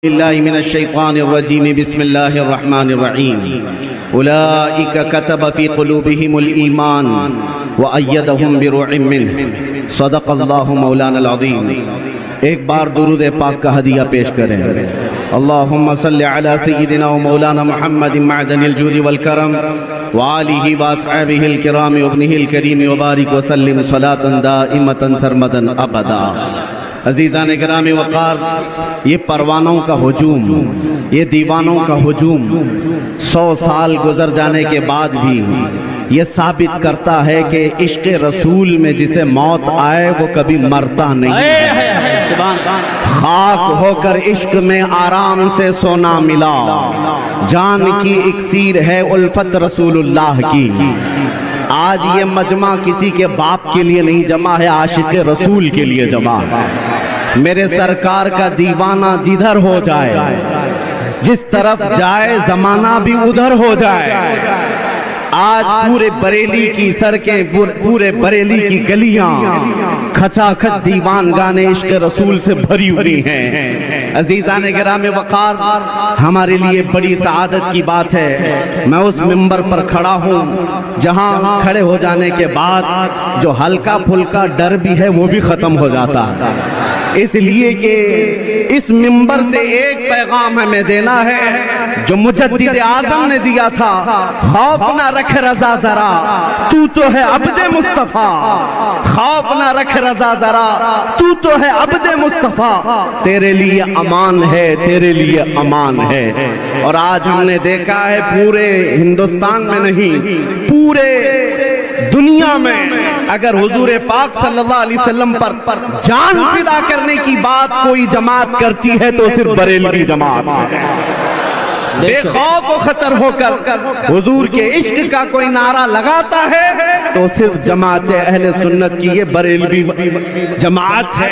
بالله من الشيطان الرجيم بسم الله الرحمن الرحيم أولئك كتب في قلوبهم الإيمان وأيدهم بروح منه صدق الله مولانا العظيم. ایک بار درود پاک کا ہدیہ پیش کریں. اللهم صل على سيدنا ومولانا محمد معدن الجود والكرم وآله وأصحابه الكرام وابنه الكريم وبارك وسلم صلاة دائمة سرمدا أبدا. عزیزان گرام وقار، یہ پروانوں کا ہجوم، یہ دیوانوں کا ہجوم 100 سال گزر جانے کے بعد بھی یہ ثابت کرتا ہے کہ عشق رسول میں جسے موت آئے وہ کبھی مرتا نہیں ہے. خاک ہو کر عشق میں آرام سے سونا ملا، جان کی اکسیر ہے الفت رسول اللہ کی. آج یہ مجمع کسی کے باپ کے لیے نہیں جمع ہے، عاشق رسول کے لیے جمع ہے. میرے سرکار کا دیوانہ جدھر ہو جائے، جس طرف جائے زمانہ بھی ادھر ہو جائے. آج پورے بریلی کی سڑکیں، پورے بریلی کی گلیاں کھچا کھچ دیوان گانے عشق رسول سے بھری ہوئی ہیں. عزیزان گرام وقار، ہمارے لیے بڑی سعادت کی بات ہے میں اس منبر پر کھڑا ہوں جہاں کھڑے ہو جانے کے بعد جو ہلکا پھلکا ڈر بھی ہے وہ بھی ختم ہو جاتا ہے. اس لیے کہ اس منبر سے ایک پیغام ہمیں دینا ہے جو مجدد اعظم نے دیا تھا: خوف نہ رکھ رضا ذرا، تو تو ہے عبد مصطفیٰ. خوف نہ رکھ رضا ذرا، تو تو ہے عبد مصطفیٰ. تیرے لیے امان ہے، تیرے لیے امان ہے. اور آج ہم نے دیکھا ہے پورے ہندوستان میں نہیں، پورے دنیا میں اگر حضور پاک صلی اللہ علیہ وسلم پر جان فدا کرنے کی بات کوئی جماعت کرتی ہے تو صرف بریلوی جماعت ہے. بے خوف و خطر ہو کر حضور کے عشق کا کوئی نعرہ لگاتا ہے تو صرف جماعت اہل سنت کی یہ بریلوی جماعت ہے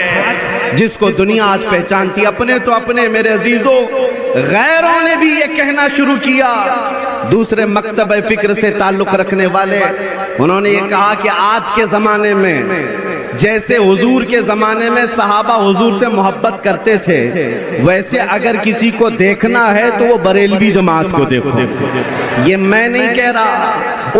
جس کو دنیا آج پہچانتی. اپنے تو اپنے میرے عزیزوں، غیروں نے بھی یہ کہنا شروع کیا. دوسرے مکتب فکر سے تعلق رکھنے والے انہوں نے یہ کہا کہ آج کے زمانے میں جیسے حضور کے زمانے میں صحابہ حضور سے محبت کرتے تھے، ویسے اگر کسی کو دیکھنا ہے تو وہ بریلوی جماعت کو دیکھو. یہ میں نہیں کہہ رہا،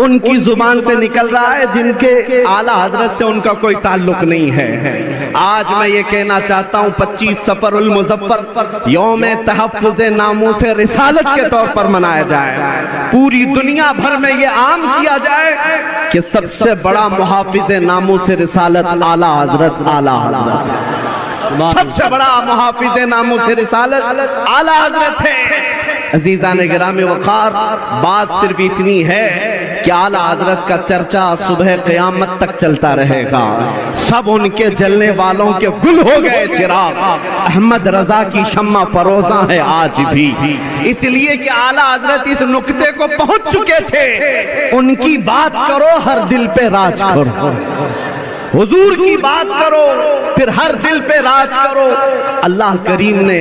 ان کی زبان سے نکل رہا ہے جن کے اعلیٰ حضرت سے ان کا کوئی تعلق نہیں ہے. آج میں یہ کہنا چاہتا ہوں 25 صفر المظفر یوم تحفظ ناموس رسالت کے طور پر منایا جائے. پوری دنیا بھر میں یہ عام کیا جائے کہ سب سے بڑا محافظ ناموس رسالت اعلیٰ حضرت سب سے بڑا محافظ ناموس رسالت اعلیٰ حضرت ہے. عزیزان گرامی وقار، بات صرف اتنی ہے کہ اعلیٰ حضرت کا چرچا صبح قیامت تک چلتا رہے گا. سب ان کے جلنے والوں کے گل ہو گئے چراغ، احمد رضا کی شمع فروزاں ہے آج بھی. اس لیے کہ اعلیٰ حضرت اس نقطے کو پہنچ چکے تھے، ان کی بات کرو ہر دل پہ راج کرو. حضور کی بات کرو پھر ہر دل پہ راج کرو. اللہ کریم نے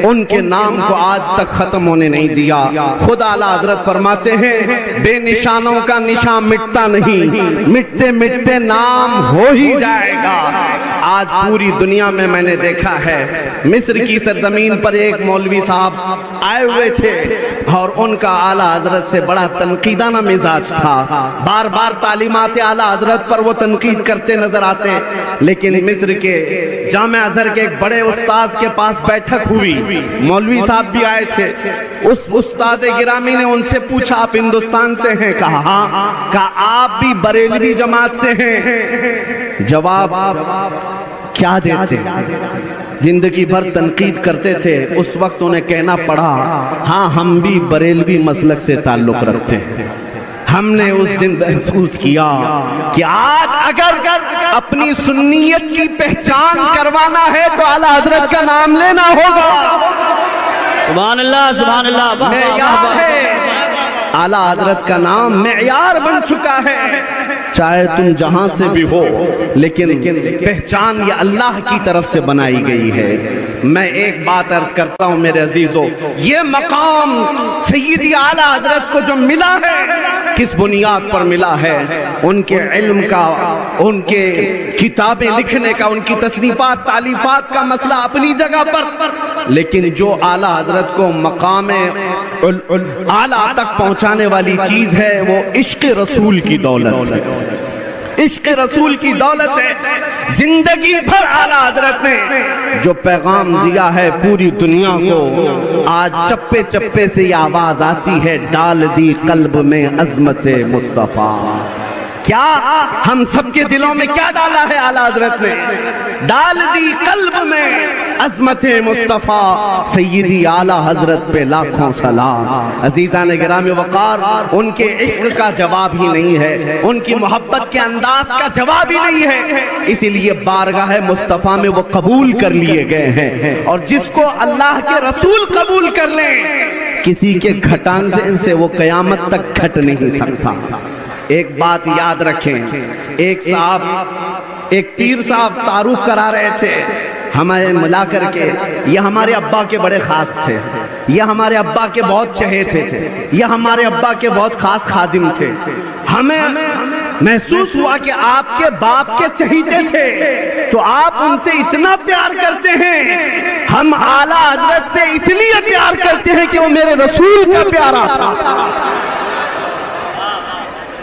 ان کے نام کو آج تک ختم ہونے نہیں دیا. خود اعلیٰ حضرت فرماتے ہیں بے نشانوں کا نشان مٹتا نہیں، مٹتے مٹتے نام ہو ہی جائے گا. آج پوری دنیا میں میں نے دیکھا ہے، مصر کی سرزمین پر ایک مولوی صاحب آئے ہوئے تھے اور ان کا اعلیٰ حضرت سے بڑا تنقیدانہ مزاج تھا. بار بار تعلیمات اعلیٰ حضرت پر وہ تنقید کرتے نظر آتے. لیکن مصر کے جامع ازہر کے ایک بڑے استاد کے پاس بیٹھک ہوئی، مولوی صاحب بھی آئے تھے. اس استاد گرامی نے ان سے پوچھا آپ ہندوستان سے ہیں؟ کہا ہاں. کہا آپ بھی بریلوی جماعت سے ہیں؟ جواب کیا دیتے؟ زندگی بھر تنقید کرتے تھے، اس وقت انہیں کہنا پڑا ہاں ہم بھی بریلوی مسلک سے تعلق رکھتے ہیں. ہم نے اس دن محسوس کیا کہ آج اگر اپنی سنیت کی پہچان کروانا ہے تو اعلیٰ حضرت کا نام لینا ہوگا. سبحان اللہ، سبحان اللہ. معیار ہے، اعلیٰ حضرت کا نام معیار بن چکا ہے. چاہے تم جہاں سے بھی ہو، لیکن پہچان یہ اللہ کی طرف سے بنائی گئی ہے۔ میں ایک بات عرض کرتا ہوں میرے عزیزو، یہ مقام سیدی اعلیٰ حضرت کو جو ملا ہے، کس بنیاد پر ملا ہے؟ ان کے علم کا، ان کے کتابیں لکھنے کا، ان کی تصنیفات تالیفات کا مسئلہ اپنی جگہ پر، لیکن جو اعلیٰ حضرت کو مقام اعلیٰ تک پہنچانے والی چیز ہے وہ عشق رسول کی دولت ہے۔ عشق رسول کی دولت ہے۔ زندگی بھر اعلیٰ حضرت نے جو پیغام دیا ہے پوری دنیا کو، آج چپے چپے سے یہ آواز آتی ہے، ڈال دی قلب میں عظمت مصطفیٰ۔ کیا ہم سب کے دلوں میں کیا ڈالا ہے اعلیٰ حضرت نے؟ ڈال دی قلب میں عظمت مصطفیٰ۔ سیدی اعلیٰ حضرت پہ لاکھوں سلام۔ عزیزان گرامی وقار، ان کے عشق کا جواب ہی نہیں ہے، ان کی محبت کے انداز کا جواب ہی نہیں ہے، اسی لیے بارگاہ مصطفیٰ میں وہ قبول کر لیے گئے ہیں۔ اور جس کو اللہ کے رسول قبول کر لیں، کسی کے گھٹان سے وہ قیامت تک گھٹ نہیں سکتا۔ ایک بات یاد رکھیں، ایک پیر صاحب تعارف کرا رہے تھے ہمیں ملا کر کے، یہ ہمارے ابا کے بڑے خاص تھے، یہ ہمارے ابا کے بہت چہیتے تھے، یہ ہمارے ابا کے بہت خاص خادم تھے۔ ہمیں محسوس ہوا کہ آپ کے باپ کے چہیتے تھے تو آپ ان سے اتنا پیار کرتے ہیں، ہم اعلیٰ حضرت سے اس لیے پیار کرتے ہیں کہ وہ میرے رسول کا پیارا تھا،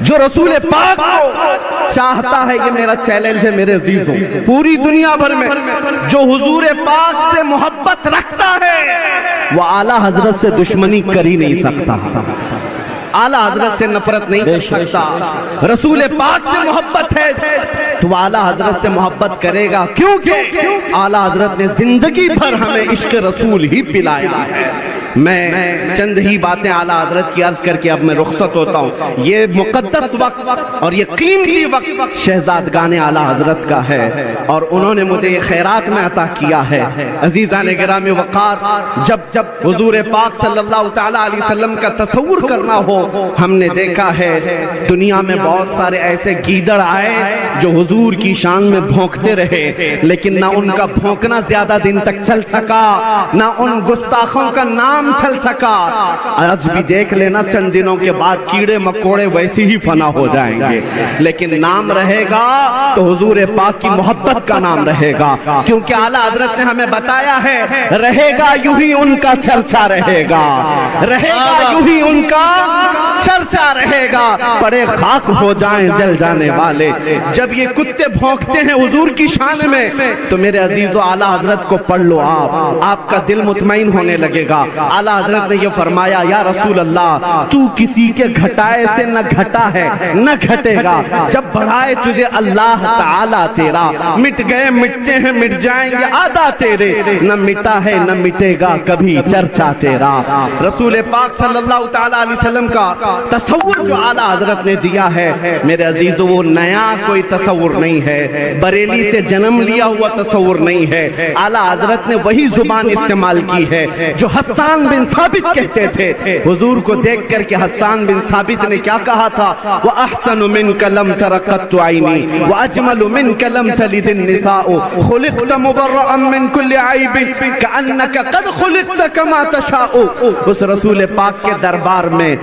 جو رسول پاک کو چاہتا ہے۔ یہ میرا چیلنج ہے میرے عزیزوں، پوری دنیا بھر میں جو حضور پاک سے محبت رکھتا ہے وہ اعلیٰ حضرت سے دشمنی کر ہی نہیں سکتا، اعلیٰ حضرت سے نفرت نہیں کر سکتا۔ رسول پاک سے محبت ہے تو وہ اعلیٰ حضرت سے محبت کرے گا، کیونکہ اعلیٰ حضرت نے زندگی بھر ہمیں عشق رسول ہی پلایا ہے۔ میں چند ہی باتیں اعلیٰ حضرت کی عرض کر کے اب میں رخصت ہوتا ہوں۔ یہ مقدس وقت اور یہ قیمتی وقت شہزادگان اعلیٰ حضرت کا ہے اور انہوں نے مجھے یہ خیرات میں عطا کیا ہے۔ عزیزان گرامی وقار، جب حضور پاک صلی اللہ تعالیٰ علیہ وسلم کا تصور کرنا ہو، ہم نے دیکھا ہے دنیا میں بہت سارے ایسے گیدڑ آئے جو حضور کی شان میں بھونکتے رہے، لیکن نہ ان کا بھونکنا زیادہ دن تک چل سکا، نہ ان گستاخوں کا نام چل سکا۔ آج بھی دیکھ لینا، چند دنوں کے بعد کیڑے مکوڑے ویسے ہی فنا ہو جائیں گے، لیکن نام رہے گا تو حضور پاک کی محبت کا نام رہے گا، کیونکہ اعلیٰ حضرت نے ہمیں بتایا ہے، رہے گا یوں ہی ان کا چرچا رہے گا، رہے گا یوں ہی ان کا چرچا رہے گا، پڑے خاک ہو جائیں جل جانے والے۔ جب یہ کتے بھونکتے ہیں حضور کی شان میں تو میرے عزیزو اعلیٰ حضرت کو پڑھ لو، آپ کا دل مطمئن ہونے لگے گا۔ اعلیٰ حضرت نے یہ فرمایا، یا رسول اللہ، تو کسی کے گھٹائے سے نہ گھٹا ہے نہ گھٹے گا، جب بڑھائے تجھے اللہ تعالیٰ تیرا، مٹ گئے مٹتے ہیں مٹ جائیں گے آدھا تیرے، نہ مٹا ہے نہ مٹے گا کبھی چرچا تیرا۔ رسول پاک صلی اللہ تعالیٰ علیہ وسلم کا تصور جو اعلیٰ حضرت نے دیا ہے میرے عزیزو، وہ نیا کوئی تصور نہیں ہے، بریلی سے جنم لیا ہوا تصور نہیں ہے۔ اعلیٰ حضرت نے وہی زبان استعمال کی ہے جو حسان بن ثابت کہتے تھے۔ حضور کو دیکھ کر کے حسان بن ثابت نے کیا کہا تھا؟ وَأَحْسَنُ مِنْكَ لَمْ تَرَ قَطُّ عَيْنِي وَأَجْمَلُ مِنْكَ لَمْ تَلِدِ النِّسَاءُ خُلِقْتَ مُبَرَّأً مِنْ كُلِّ عَيْبٍ كَأَنَّكَ قَدْ خُلِقْتَ كَمَا تَشَاءُ۔ اس رسول پاک کے دربار میں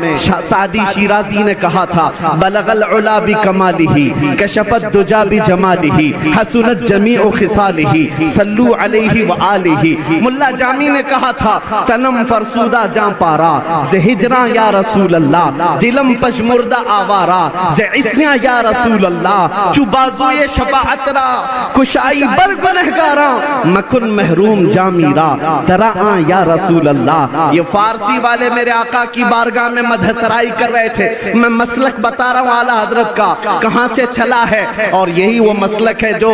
سعدی شیرازی نے کہا تھا، بلغ العلا بکمالہ کشف الدجا بجمالہ حسنت جمیع خصالہ صلو علیہ وآلہ۔ ملا جامی نے کہا تھا، تنم فرسودہ جان پارا زہجراں یا رسول اللہ، دلم پشمردہ آوارا زعسنیا یا رسول اللہ، چو بازوئے شفاعت را کشائی بر گنہگاراں، مکن محروم جامیرا ترآن یا رسول اللہ۔ یہ فارسی والے میرے آقا کی بارگاہ میں مدح سرائی کر رہے تھے۔ میں مسلک بتا رہا ہوں اعلیٰ حضرت کا کہاں سے چلا ہے، اور یہی وہ مسلک ہے جو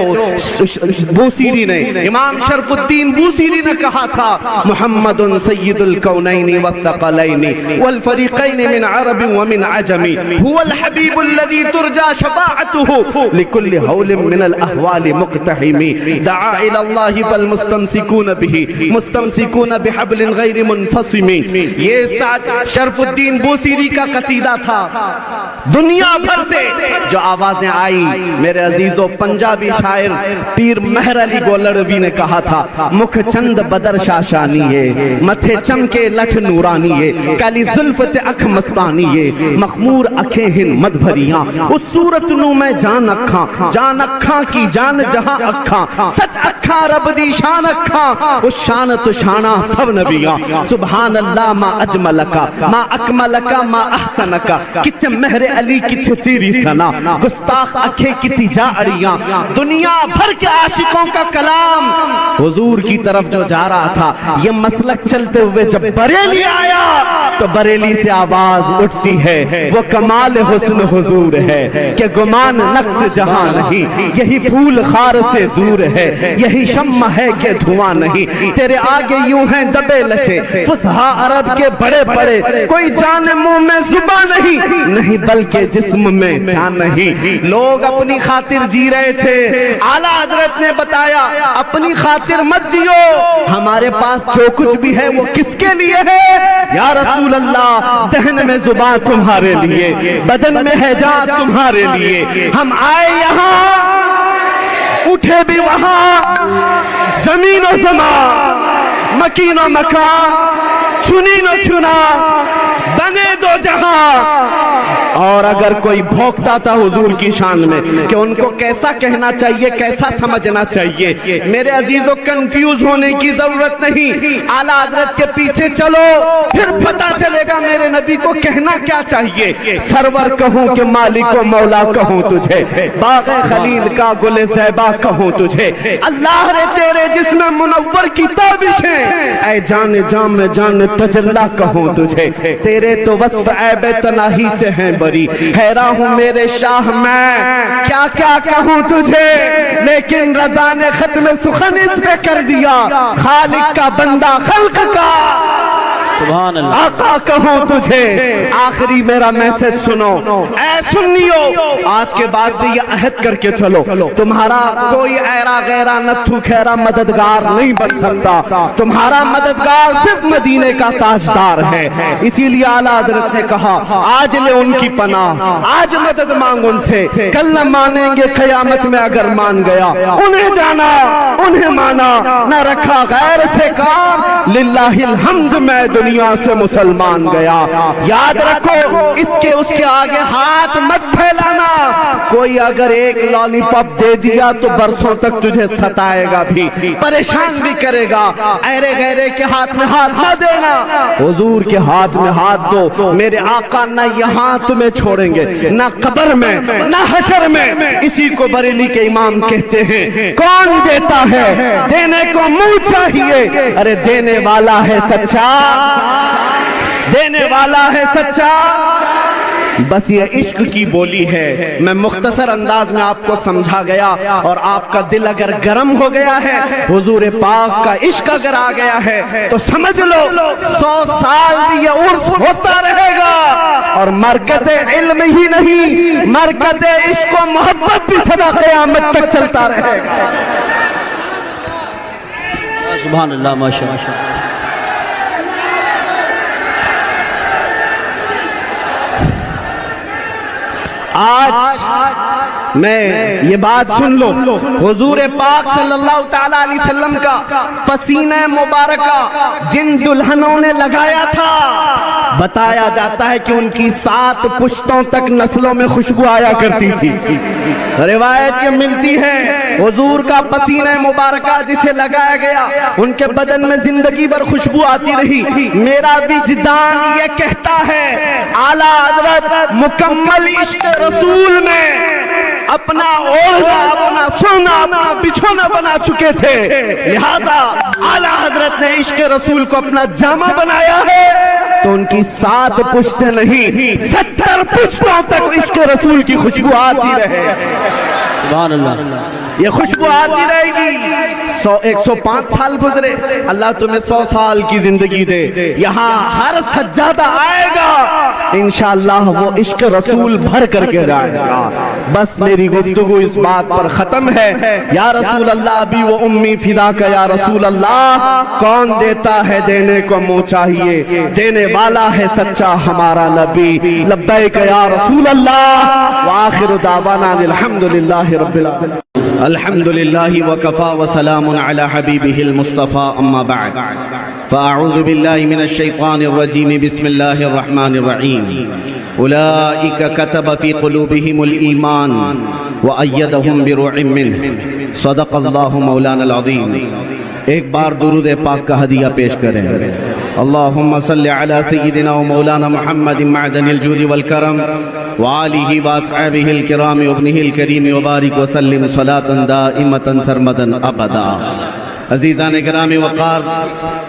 بوسیری نے، امام شرف الدین بوسیری نے کہا تھا، محمد سید الكونين والثقلين والفريقين من عرب ومن عجم هو الحبيب الذي ترجى شفاعته لكل هول من الأهوال مقتحم دعا إلى الله فالمستمسكون به مستمسكون بحبل غير منفصم. یہ ساتھ شرف الدین بوسیری کا قصیدہ تھا. دنیا بھر سے جو آوازیں آئی میرے عزیزو، پنجابی شاعر پیر مہر علی گولڑوی نے کہا تھا مکھ چند بدر شاشانیے متھے چمکے لٹھ نورانیے کالی زلفت اکھ مستانیے مخمور اکھیں ہن مد بھریاں اس صورت نو میں جان اکھاں کی جان جہاں اکھاں سچ اکھاں رب دی شان اکھاں اس شان تو شانہ سب نبیاں. سبحان اللہ ما اجملکا ما اکملکا ما احسنکا کتنے مہر علی کتنے تیری ثنا گستاخ اکھے کتنی جا اریاں. دنیا بھر کے عاشقوں کا کلام حضور کی طرف جو جا رہا تھا، یہ مسلک چلتے ہوئے جب بریلی آیا تو بریلی سے آواز اٹھتی ہے وہ کمال حسن حضور ہے کہ گمان نقص جہاں نہیں، یہی پھول خار سے دور ہے، یہی شمع ہے کہ دھواں نہیں. تیرے آگے یوں ہیں دبے لچے فصحا عرب کے بڑے بڑے، کوئی جان منہ میں زباں نہیں بلکہ جسم میں جان نہیں. لوگ اپنی خاطر جی رہے تھے، اعلیٰ حضرت نے بتایا اپنی خاطر مت جیو، ہمارے پاس جو کچھ بھی ہے وہ کس کے لیے ہے؟ یا رسول اللہ، دہن میں زبان تمہارے لیے، بدن میں ہے جان تمہارے لیے. ہم آئے یہاں اٹھے بھی وہاں، زمین و زمان مکین و مکان چنین و چنا بنے دو جہاں. اور اگر کوئی بھوکتا تھا حضور کی شان میں کہ ان کو کیسا کہنا چاہیے، کیسا سمجھنا چاہیے، میرے عزیزوں کنفیوز ہونے کی ضرورت نہیں. اعلیٰ حضرت کے پیچھے چلو پھر پتہ چلے گا میرے نبی کو کہنا کیا چاہیے. سرور کہوں کہ مالک و مولا کہوں تجھے، باغ خلیل کا گل زیبا کہوں تجھے، اللہ نے تیرے جسم منور کی تابشیں، اے جان جام جان تجلا کہوں تجھے. تیرے تو وصف عیب تناہی سے ہیں بری، حیران ہوں میرے شاہ میں کیا کیا کہوں تجھے. لیکن رضا نے ختم سخن اس پہ کر دیا، خالق کا بندہ خلق کا سبحان اللہ. آقا کہوں تجھے. آخری میرا میسج سنو اے سنیو، آج کے بعد سے یہ عہد کر کے چلو تمہارا کوئی ایرا غیرہ نتھو خیرہ مددگار نہیں بن سکتا، تمہارا مددگار صرف مدینے کا تاجدار ہے. اسی لیے اعلیٰ حضرت نے کہا آج لے ان کی پناہ، آج مدد مانگ ان سے، کل نہ مانیں گے قیامت میں اگر مان گیا. انہیں جانا انہیں مانا، نہ رکھا غیر سے کام، للہ الحمد میں دنیا سے مسلمان گیا. یاد رکھو اس کے آگے ہاتھ مت پھیلانا. کوئی اگر ایک لالی پاپ دے دیا تو برسوں تک تجھے ستائے گا بھی، پریشان بھی کرے گا. ایرے غیرے کے ہاتھ میں ہاتھ نہ دینا، حضور کے ہاتھ میں ہاتھ دو. میرے آقا نہ یہاں تمہیں چھوڑیں گے، نہ قبر میں نہ حشر میں. اسی کو بریلی کے امام کہتے ہیں کون دیتا ہے دینے کو منہ چاہیے، ارے دینے والا ہے سچا، دینے والا ہے سچا. بس یہ عشق کی بولی ہے. میں مختصر انداز میں آپ کو سمجھا گیا، اور آپ کا دل اگر گرم ہو گیا ہے، حضور پاک کا عشق اگر آ گیا ہے تو سمجھ لو 100 سال بھی یہ عرف ہوتا رہے گا. اور مرکز علم ہی نہیں، مرکز عشق و محبت بھی سدا قیامت تک چلتا رہے گا. سبحان اللہ، ماشاء اللہ. آج میں یہ بات سن لو، حضور پاک صلی اللہ تعالی علیہ وسلم کا پسینہ مبارکہ جن دلہنوں نے لگایا تھا، بتایا جاتا ہے کہ ان کی 7 پشتوں تک نسلوں میں خوشبو آیا کرتی تھی. روایت یہ ملتی ہے حضور کا پسینہ مبارکہ جسے لگایا گیا ان کے بدن میں زندگی بھر خوشبو آتی رہی. میرا وجدان یہ کہتا ہے اعلیٰ حضرت مکمل عشق رسول میں اپنا اوڑھنا، اپنا سونا، اپنا بچھونا بنا چکے تھے. لہذا اعلیٰ حضرت نے عشق رسول کو اپنا جامہ بنایا ہے تو ان کی 7 پشتیں نہیں 70 پشتوں تک عشق رسول کی خوشبو آتی رہے. سبحان اللہ. یہ خوشبو آتی رہے گی. 105 سال گزرے, اللہ تمہیں 100 سال کی زندگی دے. یہاں ہر سجادہ آئے گا انشاءاللہ وہ عشق رسول بھر کر کے جائے گا. بس میری گفتگو اس بات پر ختم ہے. یا رسول اللہ ابھی وہ امی فدا کا یا رسول اللہ, کون دیتا ہے دینے کو منہ چاہیے, دینے والا ہے سچا ہمارا نبی. لبیک یا رسول اللہ وآخر دعوانا الحمدللہ رب العالمین. الحمد لله وكفى وسلام على حبيبه المصطفى أما بعد فأعوذ بالله من الشيطان الرجيم بسم الله الرحمن الرحيم. أولئك كتب في قلوبهم الإيمان وأيدهم بروح منه صدق الله مولانا العظيم. ایک بار درود پاک کا ہدیہ پیش کریں. اللہم صلی علی سیدنا و مولانا محمد معدن الجود والکرم وآلہ واصحابہ الکرام وابنہ الکریم وبارک وسلم صلاة دائمتا سرمدا ابدا. عزیزان گرامی وقار,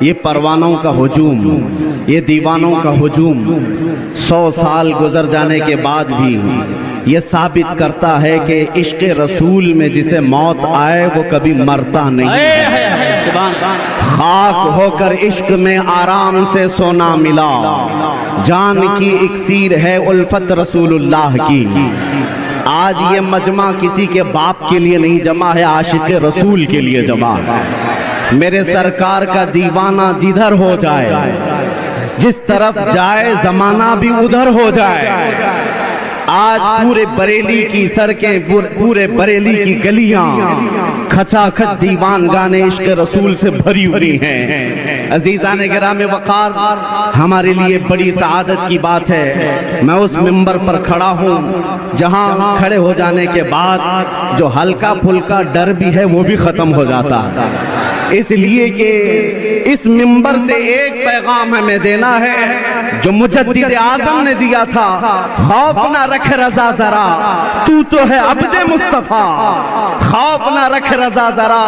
یہ پروانوں کا ہجوم, یہ دیوانوں کا ہجوم 100 سال گزر جانے کے بعد بھی یہ ثابت کرتا ہے کہ عشق رسول میں جسے موت آئے وہ کبھی مرتا نہیں ہے. خاک ہو کر عشق میں آرام سے سونا ملا, جان کی اکسیر ہے الفت رسول اللہ کی. آج یہ مجمع کسی کے باپ کے لیے نہیں جمع ہے, عاشق رسول کے لیے جمع ہے. میرے سرکار کا دیوانہ جدھر ہو جائے, جس طرف جائے زمانہ بھی ادھر ہو جائے. آج پورے بریلی کی سڑکیں, پورے بریلی کی گلیاں کھچا کھچ دیوان گانے عشق رسول سے بھری ہوئی ہیں. عزیزان گرام وقار, ہمارے لیے بڑی سعادت کی بات ہے میں اس منبر پر کھڑا ہوں جہاں کھڑے ہو جانے کے بعد جو ہلکا پھلکا ڈر بھی ہے وہ بھی ختم ہو جاتا ہے. اس لیے کہ اس منبر سے ایک پیغام ہمیں دینا ہے جو مجدد اعظم نے دیا تھا, خوف نہ رکھ رضا ذرا تو ہے عبد مصطفیٰ. خوف نہ رکھ رضا ذرا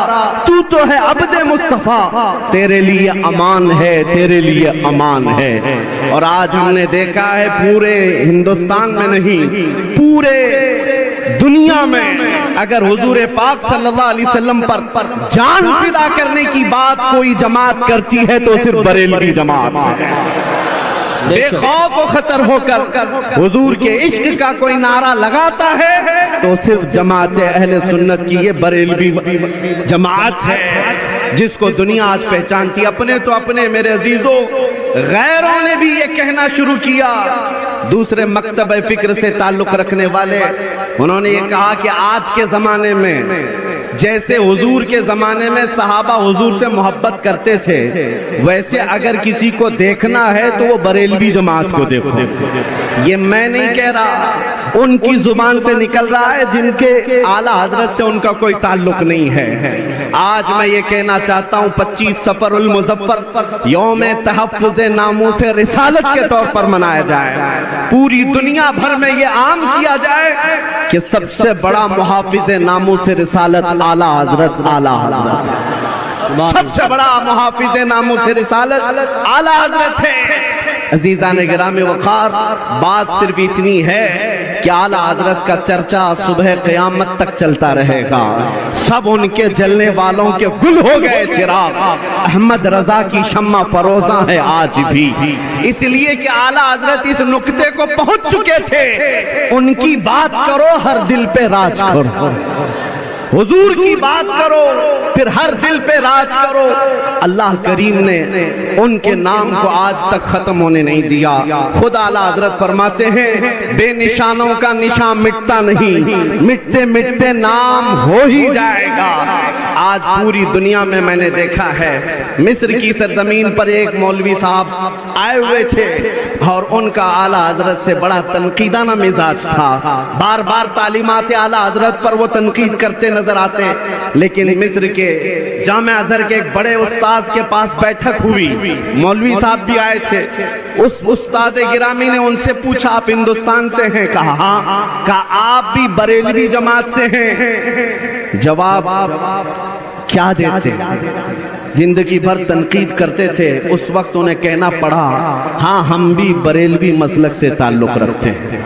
تو ہے عبد مصطفیٰ, تیرے لیے امان ہے, تیرے لیے امان ہے. اور آج ہم نے دیکھا ہے پورے ہندوستان میں نہیں, پورے دنیا میں اگر حضور پاک صلی اللہ علیہ وسلم پر جان فدا کرنے کی بات کوئی جماعت کرتی ہے تو صرف بریلوی جماعت ہے. بے خوف و خطر ہو کر حضور کے عشق کا کوئی نعرہ لگاتا ہے تو صرف جماعت اہل سنت کی یہ بریلوی جماعت ہے جس کو دنیا آج پہچانتی. اپنے تو اپنے میرے عزیزوں, غیروں نے بھی یہ کہنا شروع کیا. دوسرے مکتب فکر سے تعلق رکھنے والے, انہوں نے یہ کہا کہ آج کے زمانے میں جیسے حضور کے زمانے میں صحابہ حضور سے محبت کرتے تھے, ویسے اگر کسی کو دیکھنا ہے تو وہ بریلوی جماعت کو دیکھو. یہ میں نہیں کہہ رہا, ان کی زبان سے نکل رہا ہے جن کے اعلیٰ حضرت سے ان کا کوئی تعلق نہیں ہے. آج میں یہ کہنا چاہتا ہوں 25 صفر المظفر یوم تحفظ ناموس رسالت کے طور پر منایا جائے. پوری دنیا بھر میں یہ عام کیا جائے کہ سب سے بڑا محافظ ناموس رسالت اعلیٰ حضرت, اعلیٰ حضرت سب سے بڑا محافظ ناموس رسالت اعلیٰ حضرت ہے. عزیزان گرامی وقار, بات صرف اتنی ہے کہ اعلیٰ حضرت کا چرچا صبح قیامت تک چلتا رہے گا. سب ان کے جلنے والوں کے گل ہو گئے چراغ, احمد رضا کی شمع فروزاں ہے آج بھی. اس لیے کہ اعلیٰ حضرت اس نقطے کو پہنچ چکے تھے, ان کی بات کرو ہر دل پہ راج کرو, حضور کی بات کرو پھر ہر دل پہ راج کرو. اللہ کریم نے ان کے نام کو آج تک ختم ہونے نہیں دیا. خود اعلیٰ حضرت فرماتے ہیں بے نشانوں کا نشان مٹتا نہیں, مٹتے مٹتے نام ہو ہی جائے گا. آج پوری دنیا میں میں نے دیکھا ہے, مصر کی سرزمین پر ایک مولوی صاحب آئے ہوئے تھے اور ان کا اعلیٰ حضرت سے بڑا تنقیدانہ مزاج تھا. بار بار تعلیمات اعلیٰ حضرت پر وہ تنقید کرتے نظر آتے, لیکن مصر کے جامع ازہر کے ایک بڑے استاد کے پاس بیٹھک ہوئی, مولوی صاحب بھی آئے تھے. اس استاد گرامی نے ان سے پوچھا آپ ہندوستان سے ہیں؟ کہا ہاں. کہا آپ بھی بریلوی جماعت سے ہیں؟ جواب کیا دیتے؟ زندگی بھر تنقید کرتے تھے, اس وقت انہیں کہنا پڑا ہاں ہم بھی بریلوی مسلک سے تعلق رکھتے ہیں,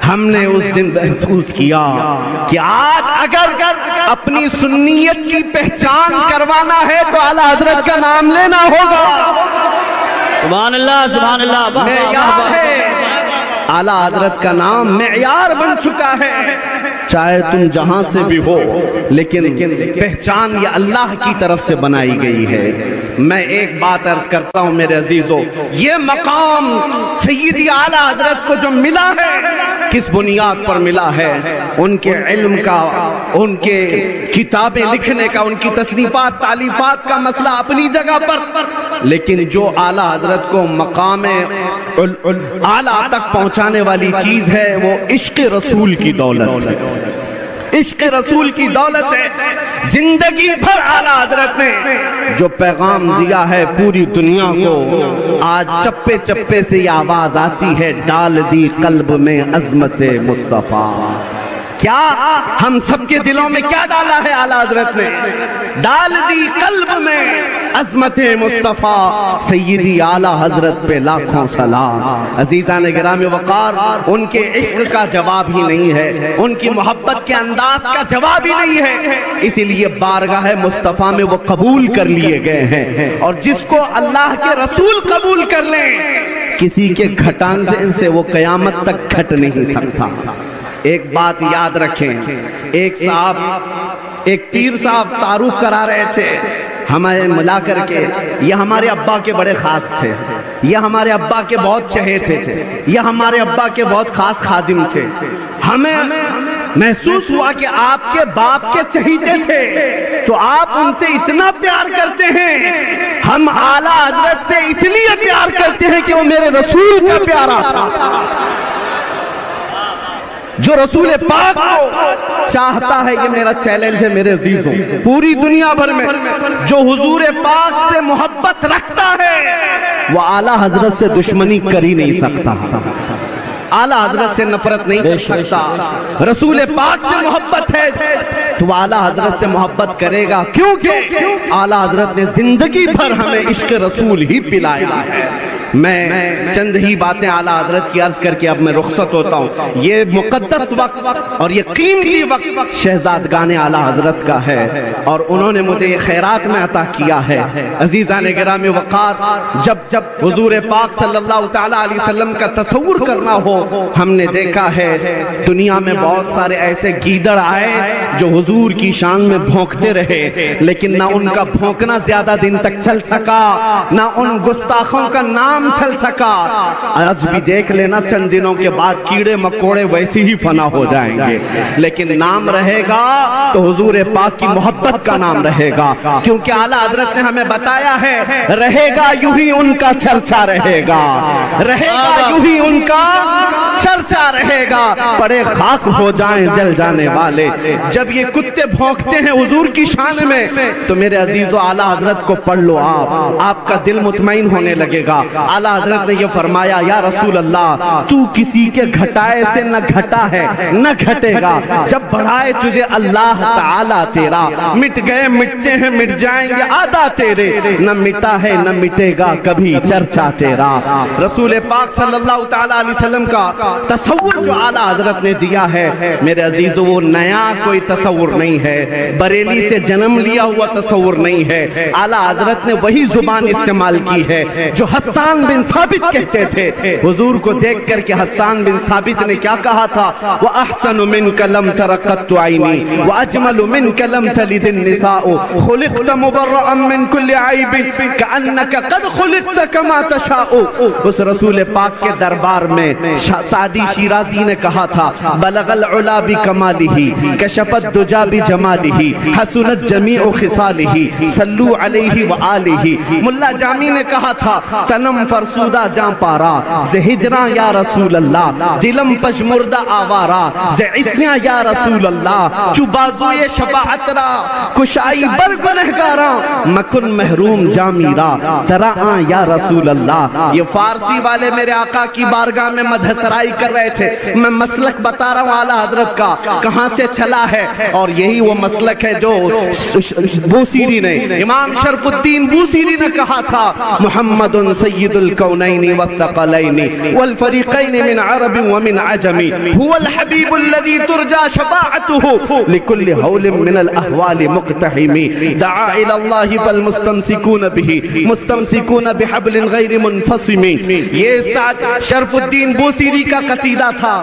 ہم نے اس دن محسوس کیا کہ آج اگر اپنی سنیت کی پہچان کروانا ہے تو اعلیٰ حضرت کا نام لینا ہوگا۔ سبحان اللہ، سبحان اللہ، معیار ہے، اعلیٰ حضرت کا نام معیار بن چکا ہے۔ چاہے تم جہاں سے بھی ہو، لیکن پہچان یہ اللہ کی طرف سے بنائی گئی ہے۔ میں ایک بات عرض کرتا ہوں میرے عزیزو، یہ مقام سیدی اعلیٰ حضرت کو جو ملا ہے، کس بنیاد پر ملا ہے؟ ان کے علم کا، ان کے کتابیں لکھنے کا، ان کی تصنیفات تالیفات کا مسئلہ اپنی جگہ پر، لیکن جو اعلیٰ حضرت کو مقام اعلیٰ تک پہنچانے والی چیز ہے وہ عشق رسول کی دولت ہے۔ عشق رسول کی دولت ہے۔ زندگی بھر اعلیٰ حضرت نے جو پیغام دیا ہے پوری دنیا کو، آج چپے چپے سے یہ آواز آتی ہے، ڈال دی قلب میں عظمت مصطفیٰ۔ کیا ہم سب کے دلوں میں کیا ڈالا ہے اعلیٰ حضرت نے؟ ڈال دی قلب میں عظمت مصطفیٰ۔ سیدی اعلیٰ حضرت پہ لاکھوں سلام۔ عزیزان گرامی وقار، ان کے عشق کا جواب ہی نہیں ہے، ان کی محبت کے انداز کا جواب ہی نہیں ہے، اسی لیے بارگاہ مصطفیٰ میں وہ قبول کر لیے گئے ہیں۔ اور جس کو اللہ کے رسول قبول کر لیں، کسی کے گھٹانے سے وہ قیامت تک گھٹ نہیں سکتا۔ ایک بات یاد رکھیں، ایک پیر صاحب تعارف کرا رہے تھے ہمیں ملا کر کے، یہ ہمارے ابا کے بڑے خاص تھے، یہ ہمارے ابا کے بہت چہیتے تھے، یہ ہمارے ابا کے بہت خاص خادم تھے۔ ہمیں محسوس ہوا کہ آپ کے باپ کے چہیتے تھے تو آپ ان سے اتنا پیار کرتے ہیں، ہم اعلیٰ حضرت سے اس لیے پیار کرتے ہیں کہ وہ میرے رسول کا پیارا تھا، جو رسول پاک کو چاہتا ہے۔ یہ میرا چیلنج ہے میرے عزیزوں، پوری دنیا بھر میں جو حضور پاک سے محبت رکھتا ہے وہ اعلیٰ حضرت سے دشمنی کر ہی نہیں سکتا، اعلیٰ حضرت سے نفرت نہیں کر سکتا۔ رسول پاک سے محبت ہے تو وہ اعلیٰ حضرت سے محبت کرے گا، کیونکہ اعلیٰ حضرت نے زندگی بھر ہمیں عشق رسول ہی پلایا ہے۔ میں چند ہی باتیں اعلیٰ حضرت کی عرض کر کے اب میں رخصت ہوتا ہوں۔ یہ مقدس وقت اور یہ قیمتی وقت شہزادگان اعلیٰ حضرت کا ہے اور انہوں نے مجھے یہ خیرات میں عطا کیا ہے۔ عزیزان گرامی وقار، جب حضور پاک صلی اللہ تعالیٰ علیہ وسلم کا تصور کرنا ہو، ہم نے دیکھا ہے دنیا میں بہت سارے ایسے گیدڑ آئے جو حضور کی شان میں بھونکتے رہے، لیکن نہ ان کا بھونکنا زیادہ دن تک چل سکا، نہ ان گستاخوں کا نام چل سکا۔ آج بھی دیکھ لینا، چند دنوں کے بعد کیڑے مکوڑے ویسے ہی فنا ہو جائیں گے، لیکن نام رہے گا تو حضور پاک کی محبت کا نام رہے گا، کیونکہ اعلیٰ حضرت نے ہمیں بتایا ہے، رہے گا یوں ہی ان کا چرچا رہے گا، رہے گا یوں ہی ان کا چرچا رہے گا، پڑے خاک ہو جائیں جل جانے والے۔ جب یہ کتے بھونکتے ہیں حضور کی شان میں تو میرے عزیزو اعلیٰ حضرت کو پڑھ لو، آپ کا دل مطمئن ہونے لگے گا۔ اعلیٰ حضرت نے یہ فرمایا، یا رسول اللہ، تو کسی کے گھٹائے سے نہ گھٹا ہے نہ گھٹے گا، جب بڑھائے تجھے اللہ تعالیٰ تیرا، مٹ گئے مٹتے ہیں مٹ جائیں گے آدھا تیرے، نہ مٹا ہے نہ مٹے گا کبھی چرچا تیرا۔ رسول پاک صلی اللہ تعالیٰ علیہ وسلم کا تصور جو اعلیٰ حضرت نے دیا ہے میرے عزیزو، وہ نیا کوئی تصور نہیں ہے، بریلی سے جنم لیا ہوا تصور نہیں ہے۔ اعلیٰ حضرت نے وہی زبان استعمال کی ہے جو حسان بن ثابت کہتے تھے۔ حضور کو دیکھ کر کے حسان بن ثابت نے کیا کہا تھا؟ وَأَحْسَنُ مِنْكَ لَمْ تَرَ قَطُّ عَيْنِي وَأَجْمَلُ مِنْكَ لَمْ تَلِدِ النِّسَاءُ خُلِقْتَ مُبَرَّأً مِنْ كُلِّ عَيْبٍ كَأَنَّكَ قَدْ خُلِقْتَ كَمَا تَشَاءُ۔ اس رسول پاک کے دربار میں سعدی شیرازی نے کہا تھا، بلغ العلا بکمالہ کشف الدجا بجمالہ حسنت جمیع خصالہ صلو علیہ وآلہ۔ ملا جامی نے کہا تھا، تنم فرسودہ جان پارا زِ ہجراں یا رسول اللہ، دلم پشمردہ آوارا زِ عصیاں یا رسول اللہ، چو بازوئے شفاعت را کشائی بر گنہگاراں، مکن محروم جامیرا تراں یا رسول اللہ۔ یہ فارسی والے میرے آقا کی بارگاہ میں مدح سرائی کر رہے تھے۔ میں مسلک بتا رہا ہوں اعلیٰ حضرت کا کہاں سے چلا ہے، اور یہی وہ مسلک ہے جو بوسیری نے، امام شرف الدین بوسیری نے کہا تھا، محمد سید الكونين والثقلين والفريقين من عرب ومن عجم هو الحبيب الذي ترجى شفاعته لكل هول من الأهوال مقتحم دعا إلى الله فالمستمسكون به مستمسكون بحبل غير منفصم. یہ ساتھ شرف الدین بوسیری کا قصیدہ تھا.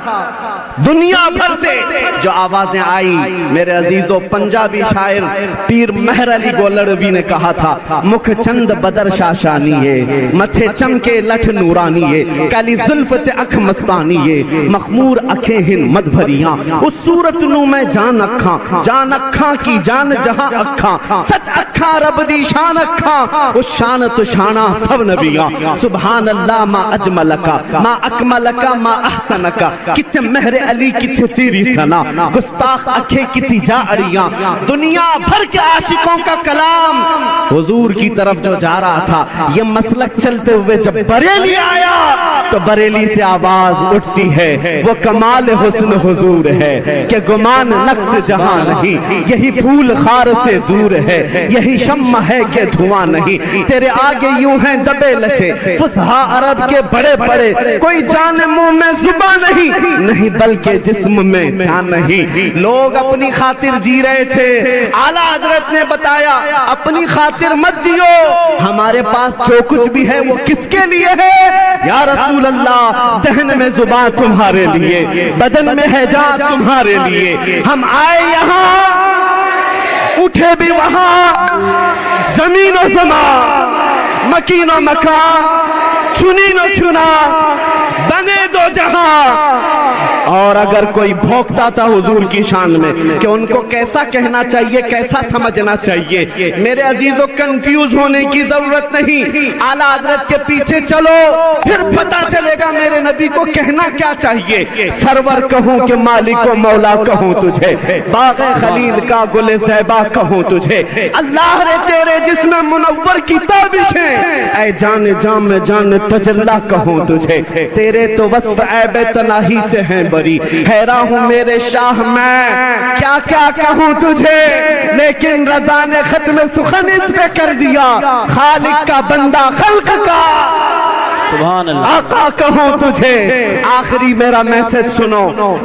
دنیا بھر سے جو آوازیں آئی میرے عزیزو، پنجابی شاعر پیر مہر علی گولڑوی نے کہا تھا مکھ چند بدر شاشانیے متھے چمکے لٹھ نورانیے کالی زلفت اکھ مستانیے مخمور اکھیں ہن مد بھریاں اس صورت نو میں جان اکھاں کی جان جہاں اکھاں سچ اکھاں رب دی شان اکھاں اس شان تو شانہ سب نبیاں. سبحان اللہ ما اجملکا ما اکملکا ما احسنکا کتنے مہر علی کتنے تیری ثنا گستاخ اکھیں کتی جا اریاں. دنیا بھر کے عاشقوں کا کلام حضور کی طرف جو جا رہا تھا. یہ مسلک چلتے ہوئے جب بریلی آیا تو بریلی سے آواز اٹھتی ہے وہ کمال حسن حضور ہے کہ گمان نقص جہاں نہیں یہی پھول خار سے دور ہے یہی شمع ہے کہ دھواں نہیں تیرے آگے یوں ہیں دبے لچے فصحا عرب کے بڑے بڑے کوئی جان منہ میں زباں نہیں بلکہ جسم میں جان نہیں. لوگ اپنی خاطر جی رہے تھے. اعلیٰ حضرت نے بتایا اپنی خاطر مت جیو، ہمارے پاس جو کچھ بھی ہے وہ کس کے لیے ہے؟ یا رسول اللہ دہن میں زبان تمہارے لیے بدن میں ہے جان تمہارے لیے. ہم آئے یہاں اٹھے بھی وہاں زمین و زمان مکین و مکان چنین و چنا بنے دو جہاں. اور اگر کوئی بھوکتا تھا حضور کی شان میں کہ ان کو کیسا کہنا چاہیے کیسا سمجھنا چاہیے، میرے عزیزوں کنفیوز ہونے کی ضرورت نہیں. اعلیٰ حضرت کے پیچھے چلو پھر پتہ چلے گا میرے نبی کو کہنا کیا چاہیے. سرور کہوں کہ مالک و مولا کہوں تجھے باغ خلیل کا گل زیبا کہوں تجھے اللہ نے تیرے جسم منور کی تابشیں اے جان جام جان تجلا کہوں تجھے تیرے تو وصف عیب تناہی سے ہیں بری حیران ہوں میرے شاہ میں کیا کیا کہوں تجھے لیکن رضا نے ختم سخن اس پہ کر دیا خالق کا بندہ خلق کا سبحان اللہ. آقا کہوں تجھے. آخری میرا میسج سنو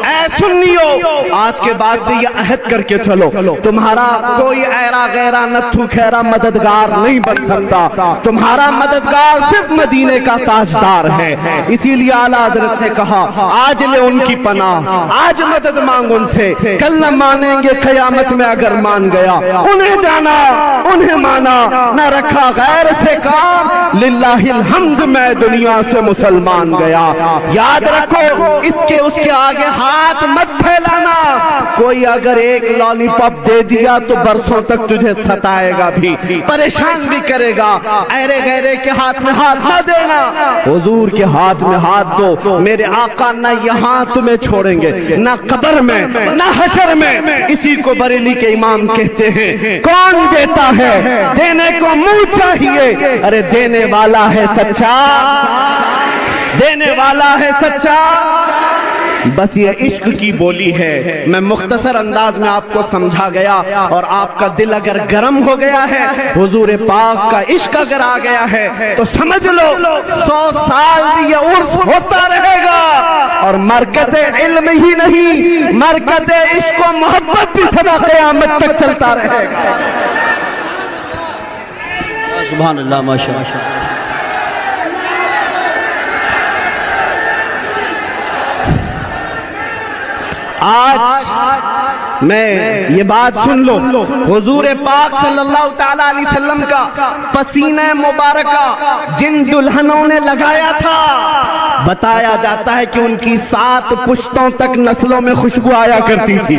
اے سنیو، آج کے بعد سے یہ عہد کر کے چلو تمہارا کوئی ایرا غیرہ نتھو خیرہ مددگار نہیں بن سکتا. تمہارا مددگار صرف مدینے کا تاجدار ہے. اسی لیے اعلیٰ حضرت نے کہا آج لے ان کی پناہ آج مدد مانگ ان سے کل نہ مانیں گے قیامت میں اگر مان گیا. انہیں جانا انہیں مانا نہ رکھا غیر سے کام للہ الحمد میں دنیا سے مسلمان گیا. یاد رکھو اس کے آگے ہاتھ مت پھیلانا. کوئی اگر ایک لالی پاپ دے دیا تو برسوں تک تجھے ستائے گا بھی پریشان بھی کرے گا. ایرے غیرے کے ہاتھ میں ہاتھ نہ دینا، حضور کے ہاتھ میں ہاتھ دو. میرے آقا نہ یہاں تمہیں چھوڑیں گے نہ قبر میں نہ حشر میں. اسی کو بریلی کے امام کہتے ہیں کون دیتا ہے دینے کو منہ چاہیے. ارے دینے والا ہے سچا دینے والا ہے سچا. بس یہ عشق کی بولی ہے. میں مختصر انداز میں آپ کو سمجھا گیا اور آپ کا دل اگر گرم ہو گیا ہے حضور پاک کا عشق اگر آ گیا ہے تو سمجھ لو 100 سال بھی یہ عرف ہوتا رہے گا. اور مرکز علم ہی نہیں مرکز عشق و محبت بھی سدا قیامت تک چلتا رہے گا. سبحان اللہ ماشاء اللہ. آج میں یہ بات سن لو حضور پاک صلی اللہ تعالی علیہ وسلم کا پسینہ مبارکہ جن دلہنوں نے لگایا تھا بتایا جاتا ہے کہ ان کی 7 پشتوں تک نسلوں میں خوشبو آیا کرتی تھی.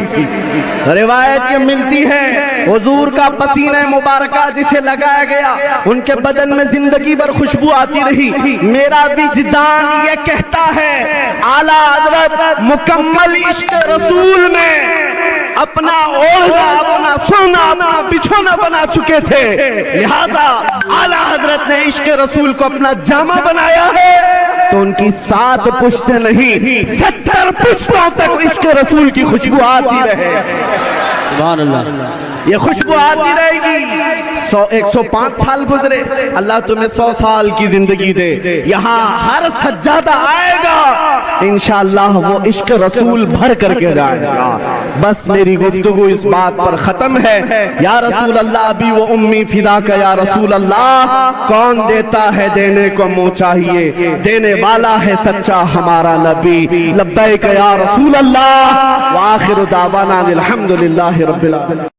روایت یہ ملتی ہے حضور کا پسینہ مبارکہ جسے لگایا گیا ان کے بدن میں زندگی بھر خوشبو آتی رہی. میرا وجدان یہ کہتا ہے اعلیٰ حضرت مکمل عشق رسول میں اپنا اوڑھنا اپنا سونا اپنا بچھونا بنا چکے تھے. لہذا اعلیٰ حضرت نے عشق رسول کو اپنا جامہ بنایا ہے تو ان کی 7 پشتیں نہیں 70 پشتوں تک عشق رسول کی خوشبو آتی رہے. سبحان اللہ. یہ خوشبو آتی رہے گی. 105 سال گزرے, اللہ تمہیں 100 سال کی زندگی دے. یہاں ہر سجادہ آئے گا انشاءاللہ وہ عشق رسول بھر کر کے جائے گا. بس میری گفتگو اس بات پر ختم ہے. یا رسول اللہ ابھی وہ امی فدا کا, یا رسول اللہ کون دیتا ہے دینے کو منہ چاہیے, دینے والا ہے سچا ہمارا نبی. لبیک یا رسول اللہ. وآخر دعوانا الحمدللہ رب العالمین.